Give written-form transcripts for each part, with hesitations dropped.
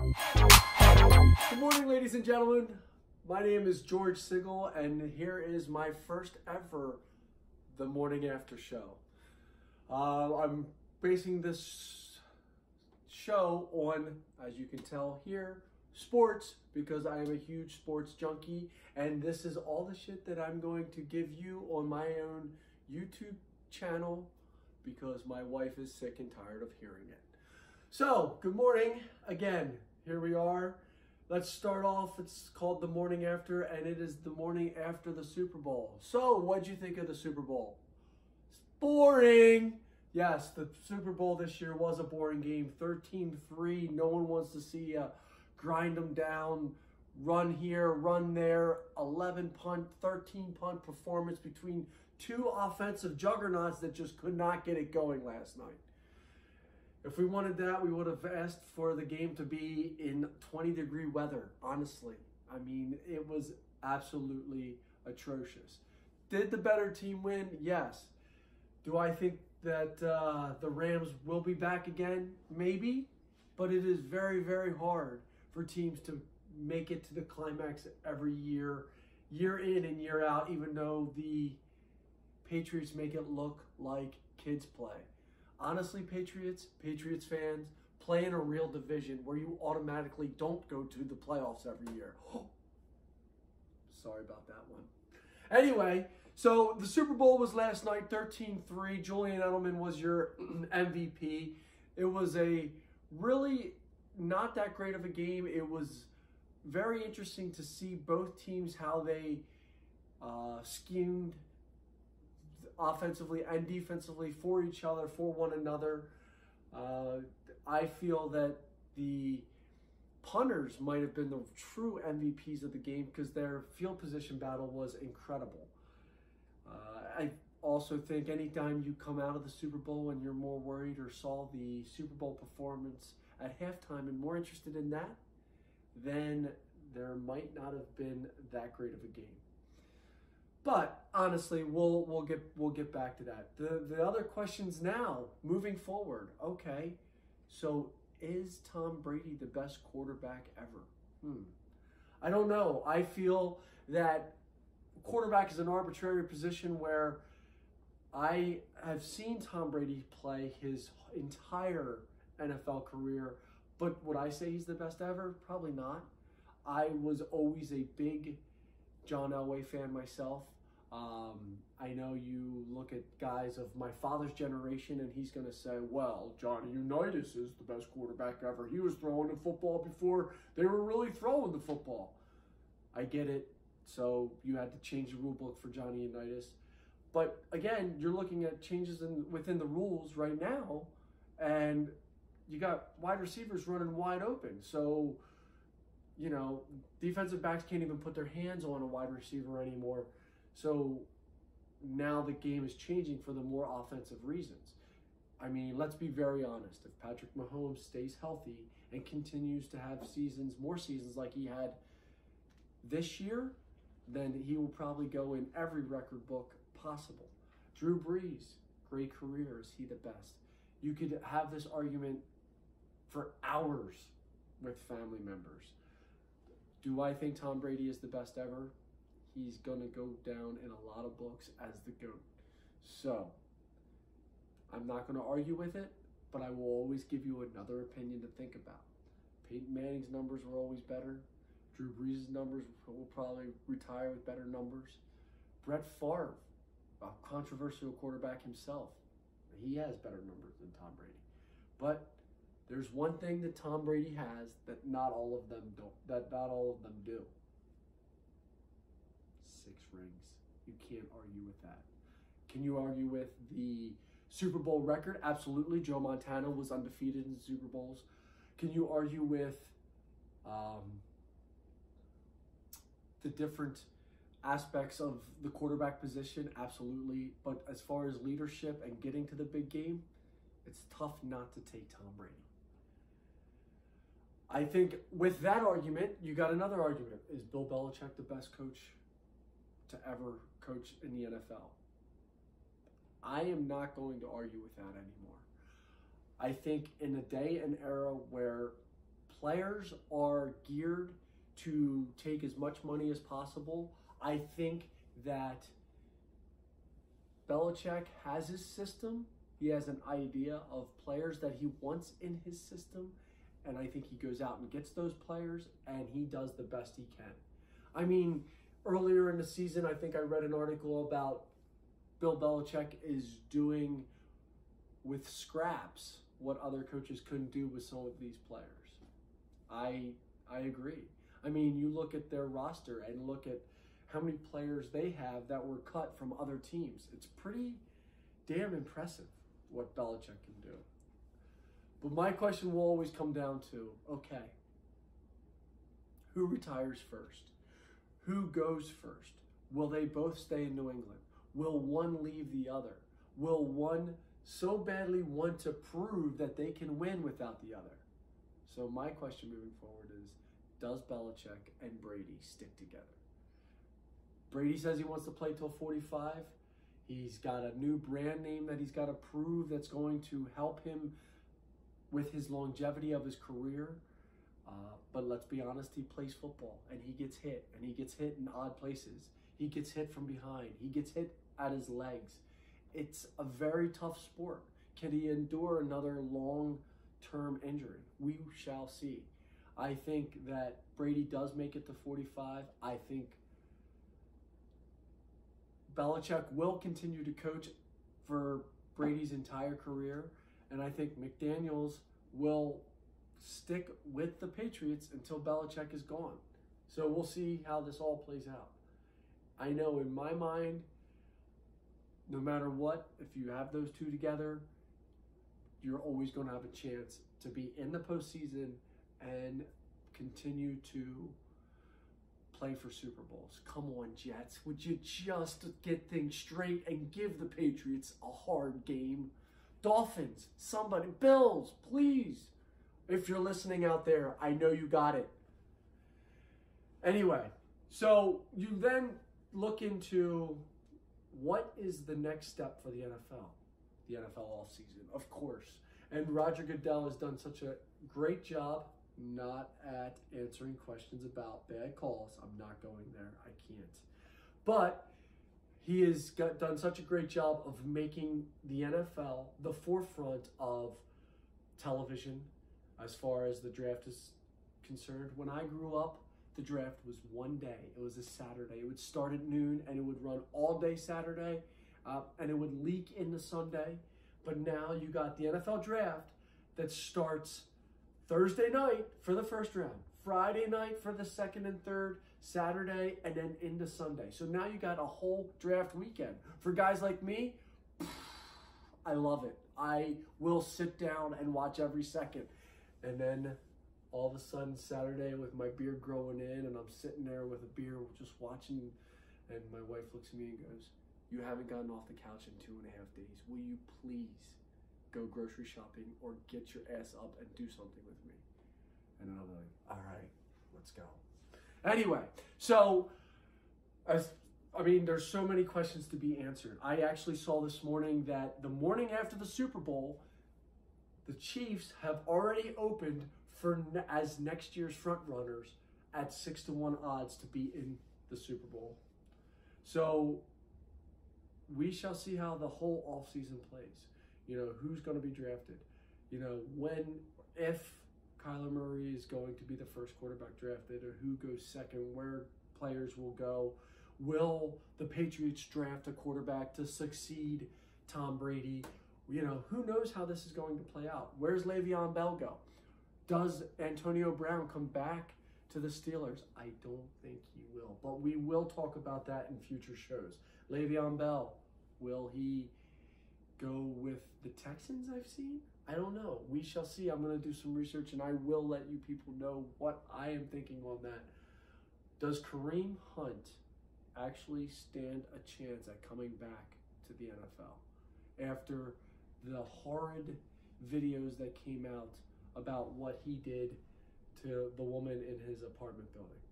Good morning, ladies and gentlemen. My name is George Sigel, and here is my first ever The Morning After show. I'm basing this show on, as you can tell here, sports, because I am a huge sports junkie, and this is all the shit that I'm going to give you on my own YouTube channel because my wife is sick and tired of hearing it. So, good morning again. Here we are. Let's start off. It's called The Morning After, and it is the morning after the Super Bowl. So, what'd you think of the Super Bowl? It's boring. Yes, the Super Bowl this year was a boring game. 13-3. No one wants to see you grind them down, run here, run there. 11 punt, 13 punt performance between two offensive juggernauts that just could not get it going last night. If we wanted that, we would have asked for the game to be in 20-degree weather, honestly. I mean, it was absolutely atrocious. Did the better team win? Yes. Do I think that the Rams will be back again? Maybe. But it is very, very hard for teams to make it to the climax every year, year in and year out, even though the Patriots make it look like kids play. Honestly, Patriots fans, play in a real division where you automatically don't go to the playoffs every year. Sorry about that one. Anyway, so the Super Bowl was last night, 13-3. Julian Edelman was your MVP. It was a really not that great of a game. It was very interesting to see both teams, how they schemed offensively and defensively for each other, for one another. I feel that the punters might have been the true MVPs of the game because their field position battle was incredible. I also think anytime you come out of the Super Bowl and you're more worried or saw the Super Bowl performance at halftime and more interested in that, then there might not have been that great of a game. But honestly, we'll get back to that. The other questions now, moving forward. Okay, so is Tom Brady the best quarterback ever? I don't know. I feel that quarterback is an arbitrary position where I have seen Tom Brady play his entire NFL career, but would I say he's the best ever? Probably not. I was always a big John Elway fan myself. I know you look at guys of my father's generation and he's going to say, well, Johnny Unitas is the best quarterback ever. He was throwing the football before they were really throwing the football. I get it. So you had to change the rule book for Johnny Unitas. But again, you're looking at changes within the rules right now, and you got wide receivers running wide open. So, you know, defensive backs can't even put their hands on a wide receiver anymore. So now the game is changing for the more offensive reasons. I mean, let's be very honest. If Patrick Mahomes stays healthy and continues to have more seasons like he had this year, then he will probably go in every record book possible. Drew Brees, great career. Is he the best? You could have this argument for hours with family members. Do I think Tom Brady is the best ever? He's going to go down in a lot of books as the GOAT. So, I'm not going to argue with it, but I will always give you another opinion to think about. Peyton Manning's numbers were always better. Drew Brees' numbers will probably retire with better numbers. Brett Favre, a controversial quarterback himself, he has better numbers than Tom Brady. But there's one thing that Tom Brady has that not all of them do. 6 rings. You can't argue with that. Can you argue with the Super Bowl record? Absolutely. Joe Montana was undefeated in Super Bowls. Can you argue with the different aspects of the quarterback position? Absolutely. But as far as leadership and getting to the big game, it's tough not to take Tom Brady. I think with that argument, you got another argument. Is Bill Belichick the best coach to ever coach in the NFL? I am not going to argue with that anymore. I think in a day and era where players are geared to take as much money as possible. I think that Belichick has his system. He has an idea of players that he wants in his system. And I think he goes out and gets those players, and he does the best he can. I mean, earlier in the season, I think I read an article about Bill Belichick is doing with scraps what other coaches couldn't do with some of these players. I agree. I mean, you look at their roster and look at how many players they have that were cut from other teams. It's pretty damn impressive what Belichick can do. But my question will always come down to, okay, who retires first? Who goes first? Will they both stay in New England? Will one leave the other? Will one so badly want to prove that they can win without the other? So my question moving forward is, does Belichick and Brady stick together? Brady says he wants to play till 45. He's got a new brand name that he's got to prove that's going to help him with his longevity of his career. But let's be honest, he plays football and he gets hit, and he gets hit in odd places. He gets hit from behind. He gets hit at his legs. It's a very tough sport. Can he endure another long-term injury? We shall see. I think that Brady does make it to 45. I think Belichick will continue to coach for Brady's entire career. And I think McDaniels will stick with the Patriots until Belichick is gone. So we'll see how this all plays out. I know in my mind, no matter what, if you have those two together, you're always going to have a chance to be in the postseason and continue to play for Super Bowls. Come on, Jets. Would you just get things straight and give the Patriots a hard game? Dolphins, somebody, Bills, please. If you're listening out there, I know you got it. Anyway, so you then look into what is the next step for the NFL? The NFL offseason, of course. And Roger Goodell has done such a great job not at answering questions about bad calls. I'm not going there. I can't. But he has done such a great job of making the NFL the forefront of television as far as the draft is concerned. When I grew up, the draft was one day. It was a Saturday. It would start at noon, and it would run all day Saturday, and it would leak into Sunday. But now you got the NFL draft that starts Thursday night for the first round, Friday night for the second and third, Saturday, and then into Sunday. So now you got a whole draft weekend. For guys like me, I love it. I will sit down and watch every second. And then all of a sudden Saturday with my beard growing in, and I'm sitting there with a beer just watching, and my wife looks at me and goes, "You haven't gotten off the couch in 2.5 days. Will you please go grocery shopping or get your ass up and do something with me?" And I'm like, all right, let's go. Anyway, so there's so many questions to be answered. I actually saw this morning that the morning after the Super Bowl, the Chiefs have already opened as next year's front runners at 6-1 odds to be in the Super Bowl. So we shall see how the whole offseason plays. You know, who's going to be drafted? You know, if Kyler Murray is going to be the first quarterback drafted, or who goes second, where players will go. Will the Patriots draft a quarterback to succeed Tom Brady? You know, who knows how this is going to play out? Where's Le'Veon Bell go? Does Antonio Brown come back to the Steelers? I don't think he will, but we will talk about that in future shows. Le'Veon Bell, will he go with the Texans I've seen? I don't know. We shall see. I'm going to do some research, and I will let you people know what I am thinking on that. Does Kareem Hunt actually stand a chance at coming back to the NFL after the horrid videos that came out about what he did to the woman in his apartment building?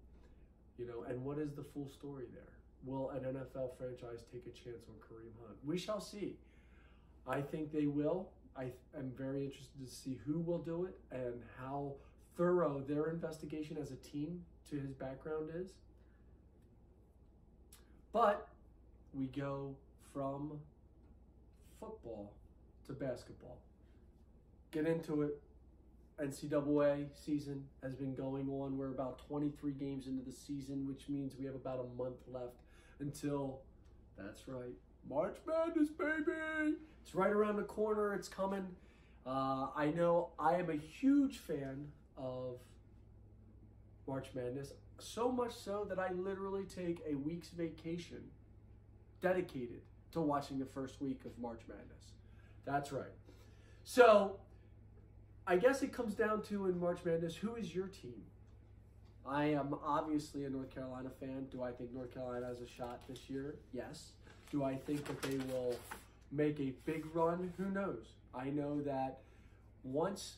You know, and what is the full story there? Will an NFL franchise take a chance on Kareem Hunt? We shall see. I think they will. I am very interested to see who will do it and how thorough their investigation as a team to his background is. But we go from football to basketball. Get into it. NCAA season has been going on. We're about 23 games into the season, which means we have about a month left until, that's right, March Madness, baby! It's right around the corner. It's coming. I know I am a huge fan of March Madness, so much so that I literally take a week's vacation dedicated to watching the first week of March Madness. That's right. So, I guess it comes down to, in March Madness, who is your team? I am obviously a North Carolina fan. Do I think North Carolina has a shot this year? Yes. Do I think that they will make a big run? Who knows? I know that once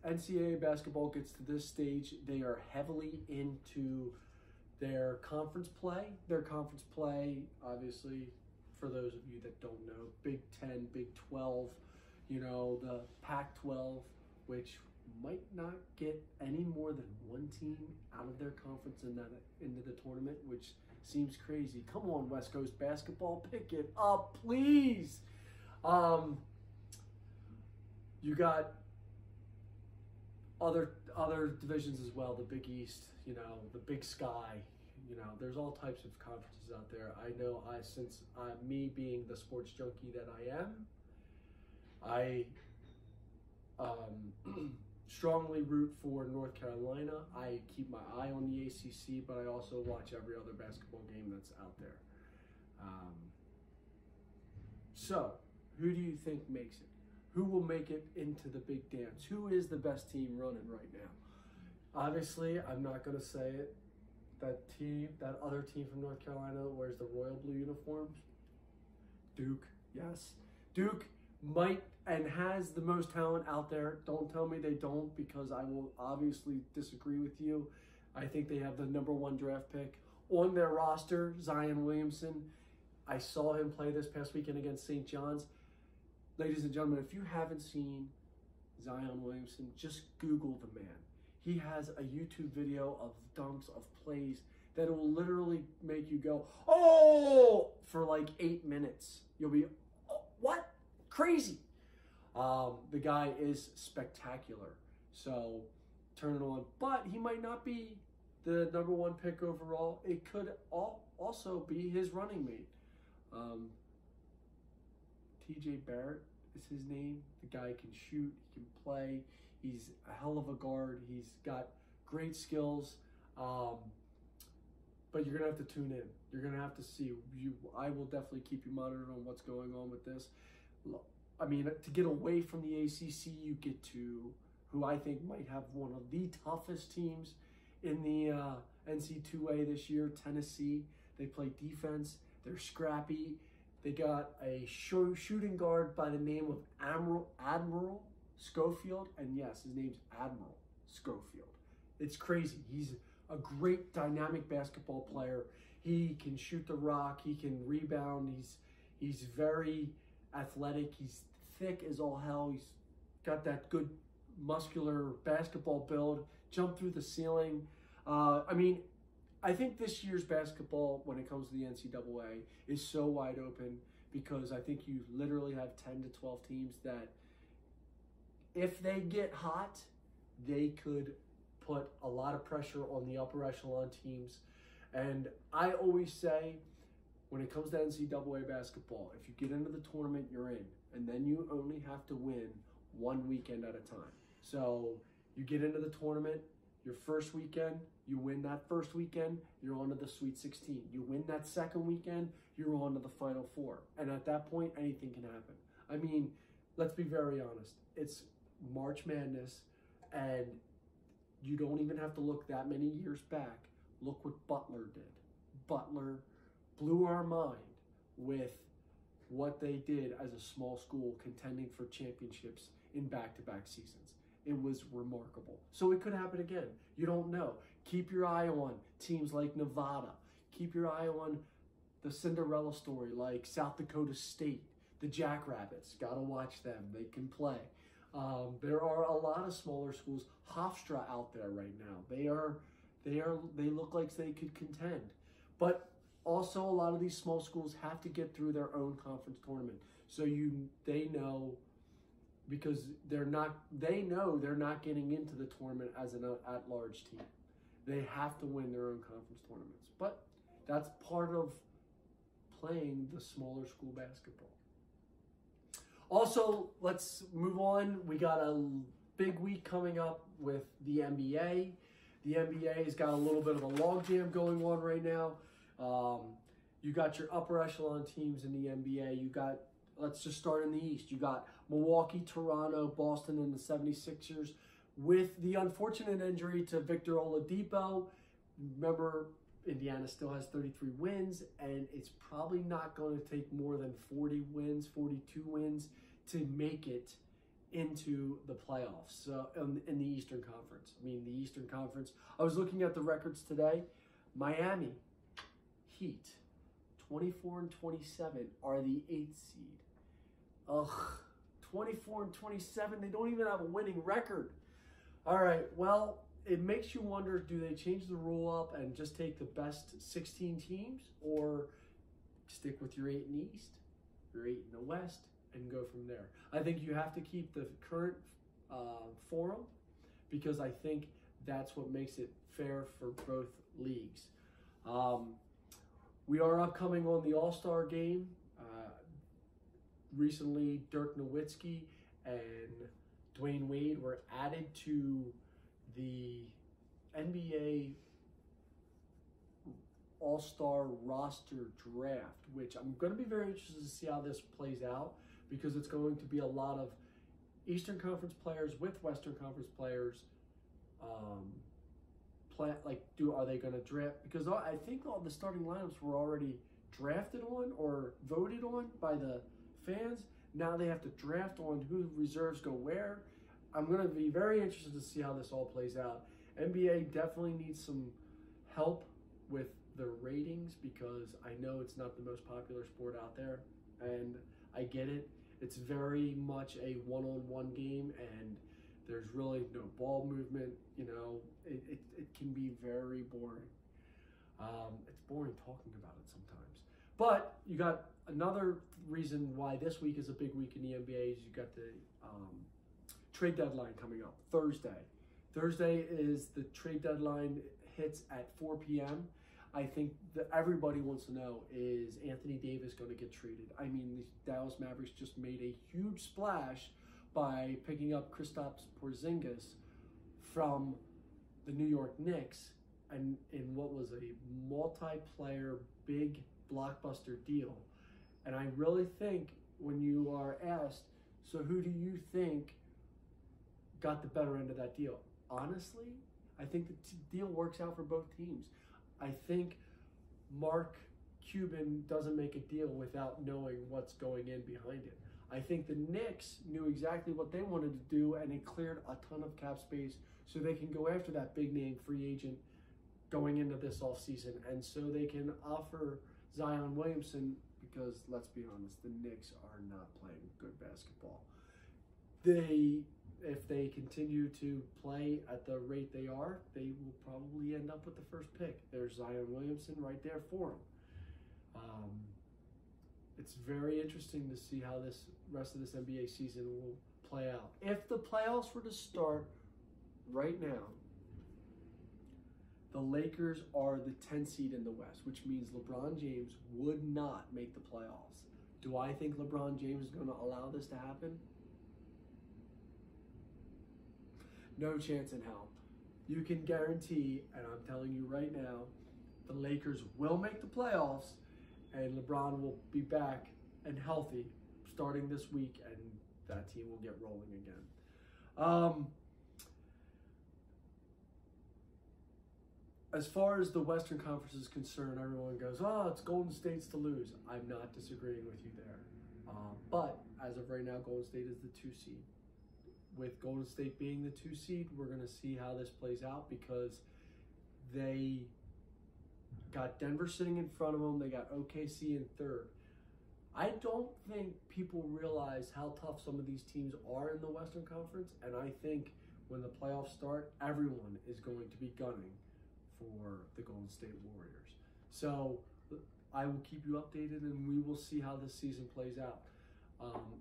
NCAA basketball gets to this stage, they are heavily into their conference play. Their conference play, obviously, for those of you that don't know, Big 10, Big 12, you know, the Pac-12, which might not get any more than one team out of their conference into the tournament, which seems crazy. Come on, West Coast basketball, pick it up, please. You got other divisions as well, the Big East, you know, the Big Sky, you know, there's all types of conferences out there. I know since me being the sports junkie that I am, I strongly root for North Carolina. I keep my eye on the ACC, but I also watch every other basketball game that's out there. So, who do you think makes it? Who will make it into the big dance? Who is the best team running right now? Obviously, I'm not going to say it. That other team from North Carolina that wears the royal blue uniforms. Duke, yes. Duke might and has the most talent out there. Don't tell me they don't, because I will obviously disagree with you. I think they have the #1 draft pick on their roster, Zion Williamson. I saw him play this past weekend against St. John's. Ladies and gentlemen, if you haven't seen Zion Williamson, just Google the man. He has a YouTube video of dunks, of plays that will literally make you go, oh, for like 8 minutes. You'll be, oh, what? Crazy. The guy is spectacular. So turn it on. But he might not be the #1 pick overall. It could also be his running mate. TJ Barrett is his name. The guy can shoot, he can play. He's a hell of a guard. He's got great skills. But you're going to have to tune in. You're going to have to see. I will definitely keep you monitored on what's going on with this. I mean, to get away from the ACC, you get to who I think might have one of the toughest teams in the NC2A this year, Tennessee. They play defense. They're scrappy. They got a shooting guard by the name of Admiral Schofield. And yes, his name's Admiral Schofield. It's crazy. He's a great dynamic basketball player. He can shoot the rock. He can rebound. He's very athletic. He's thick as all hell. He's got that good muscular basketball build. Jump through the ceiling. I mean, I think this year's basketball, when it comes to the NCAA, is so wide open because I think you literally have 10 to 12 teams that, if they get hot, they could put a lot of pressure on the upper echelon teams. And I always say, when it comes to NCAA basketball, if you get into the tournament, you're in. And then you only have to win one weekend at a time. So you get into the tournament, your first weekend, you win that first weekend, you're on to the Sweet 16. You win that second weekend, you're on to the Final Four. And at that point, anything can happen. I mean, let's be very honest. It's March Madness, and you don't even have to look that many years back. Look what Butler did. Butler blew our mind with what they did as a small school contending for championships in back-to-back seasons. It was remarkable. So it could happen again. You don't know. Keep your eye on teams like Nevada. Keep your eye on the Cinderella story like South Dakota State, the Jackrabbits. Got to watch them. They can play. There are a lot of smaller schools. Hofstra out there right now. They look like they could contend, but also a lot of these small schools have to get through their own conference tournament. So they know, because they know they're not getting into the tournament as an at-large team. They have to win their own conference tournaments, but that's part of playing the smaller school basketball. Also, let's move on. We got a big week coming up with the NBA. The NBA has got a little bit of a logjam going on right now. You got your upper echelon teams in the NBA. You got, let's just start in the East. You got Milwaukee, Toronto, Boston, and the 76ers. With the unfortunate injury to Victor Oladipo, remember, Indiana still has 33 wins, and it's probably not going to take more than 40 wins, 42 wins to make it into the playoffs. So in the Eastern Conference. I mean, the Eastern Conference. I was looking at the records today. Miami Heat, 24 and 27, are the 8th seed. Ugh, 24 and 27. They don't even have a winning record. All right, well, it makes you wonder, do they change the rule up and just take the best 16 teams, or stick with your 8 in the East, your 8 in the West, and go from there? I think you have to keep the current forum, because I think that's what makes it fair for both leagues. We are upcoming on the All-Star game. Recently, Dirk Nowitzki and Dwayne Wade were added to the NBA All-Star roster draft, which I'm going to be very interested to see how this plays out, because it's going to be a lot of Eastern Conference players with Western Conference players. Are they going to draft? Because I think all the starting lineups were already drafted on or voted on by the fans. Now they have to draft on who reserves go where. I'm going to be very interested to see how this all plays out. NBA definitely needs some help with the ratings, because I know it's not the most popular sport out there, and I get it. It's very much a one-on-one game, and there's really no ball movement. You know, it can be very boring. It's boring talking about it sometimes. But you got another reason why this week is a big week in the NBA is you got the trade deadline coming up Thursday. Thursday is the trade deadline, hits at 4 p.m. I think that everybody wants to know, is Anthony Davis going to get traded? I mean, the Dallas Mavericks just made a huge splash by picking up Kristaps Porzingis from the New York Knicks, and in what was a multiplayer big blockbuster deal. And I really think, when you are asked, so who do you think got the better end of that deal? Honestly, I think the deal works out for both teams. I think Mark Cuban doesn't make a deal without knowing what's going in behind it. I think the Knicks knew exactly what they wanted to do, and it cleared a ton of cap space so they can go after that big name free agent going into this offseason. And so they can offer Zion Williamson, because let's be honest, the Knicks are not playing good basketball. If they continue to play at the rate they are, they will probably end up with the first pick. There's Zion Williamson right there for him. It's very interesting to see how this rest of this NBA season will play out. If the playoffs were to start right now, the Lakers are the 10th seed in the West, which means LeBron James would not make the playoffs. Do I think LeBron James is going to allow this to happen? No chance in hell. You can guarantee, and I'm telling you right now, the Lakers will make the playoffs, and LeBron will be back and healthy starting this week, and that team will get rolling again. As far as the Western Conference is concerned, everyone goes, oh, it's Golden State's to lose. I'm not disagreeing with you there. But as of right now, Golden State is the 2 seed. With Golden State being the 2 seed, we're going to see how this plays out, because they got Denver sitting in front of them. They got OKC in third. I don't think people realize how tough some of these teams are in the Western Conference, and I think when the playoffs start, everyone is going to be gunning for the Golden State Warriors. So I will keep you updated, and we will see how this season plays out.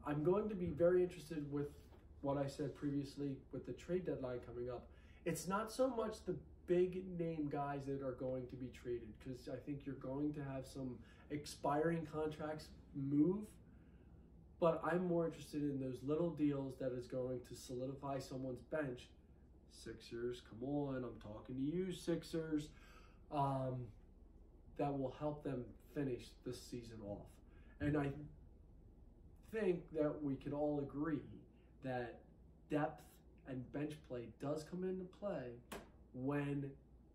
I'm going to be very interested with what I said previously with the trade deadline coming up. It's not so much the big name guys that are going to be traded, because I think you're going to have some expiring contracts move, but I'm more interested in those little deals that is going to solidify someone's bench. Sixers, come on, I'm talking to you, Sixers. That will help them finish this season off. And I think that we can all agree that depth and bench play does come into play when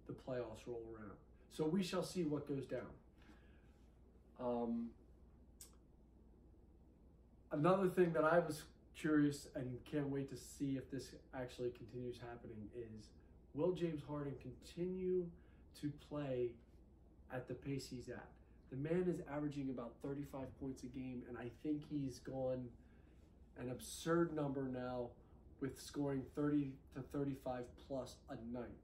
the playoffs roll around. So we shall see what goes down. Another thing that I was curious and can't wait to see if this actually continues happening is, will James Harden continue to play at the pace he's at? The man is averaging about 35 points a game, and I think he's gone an absurd number now with scoring 30 to 35 plus a night.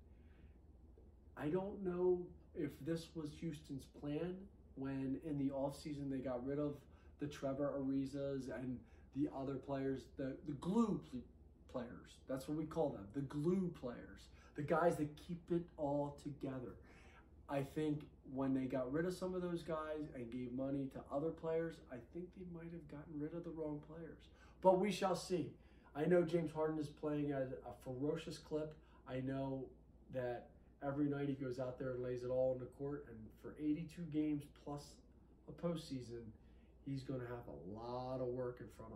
I don't know if this was Houston's plan when in the offseason they got rid of the Trevor Arizas and the other players, the glue players. That's what we call them, the glue players, the guys that keep it all together. I think when they got rid of some of those guys and gave money to other players, I think they might have gotten rid of the wrong players. But we shall see. I know James Harden is playing at a ferocious clip. I know that every night he goes out there and lays it all on the court, and for 82 games plus a postseason, he's going to have a lot of work in front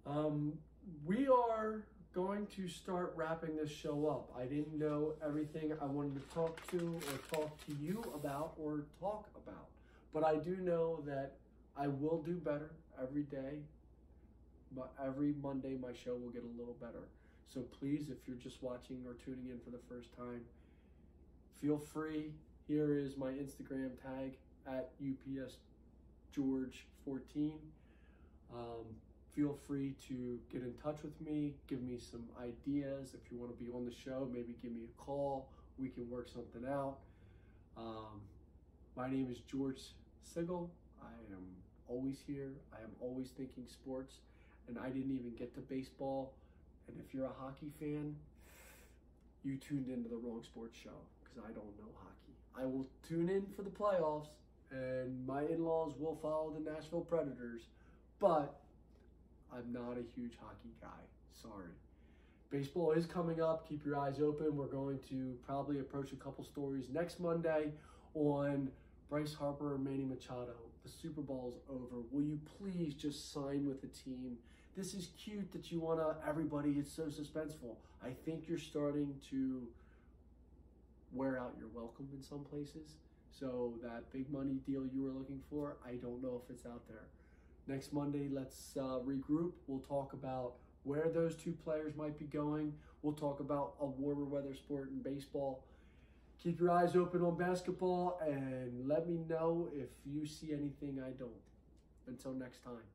of him. We are going to start wrapping this show up. I didn't know everything I wanted to talk to or talk to you about or talk about, but I do know that I will do better every day. But every Monday, my show will get a little better. So please, if you're just watching or tuning in for the first time, feel free. Here is my Instagram tag at UPSGeorge14. Feel free to get in touch with me. Give me some ideas. If you want to be on the show, maybe give me a call. We can work something out. My name is George Sigel. I am always here. I am always thinking sports. And I didn't even get to baseball. And if you're a hockey fan, you tuned into the wrong sports show, because I don't know hockey. I will tune in for the playoffs, and my in-laws will follow the Nashville Predators, but I'm not a huge hockey guy. Sorry. Baseball is coming up. Keep your eyes open. We're going to probably approach a couple stories next Monday on Bryce Harper and Manny Machado. The Super Bowl is over. Will you please just sign with the team? This is cute that you want to, everybody, it's so suspenseful. I think you're starting to wear out your welcome in some places. So that big money deal you were looking for, I don't know if it's out there. Next Monday, let's regroup. We'll talk about where those two players might be going. We'll talk about a warmer weather sport in baseball. Keep your eyes open on basketball and let me know if you see anything I don't. Until next time.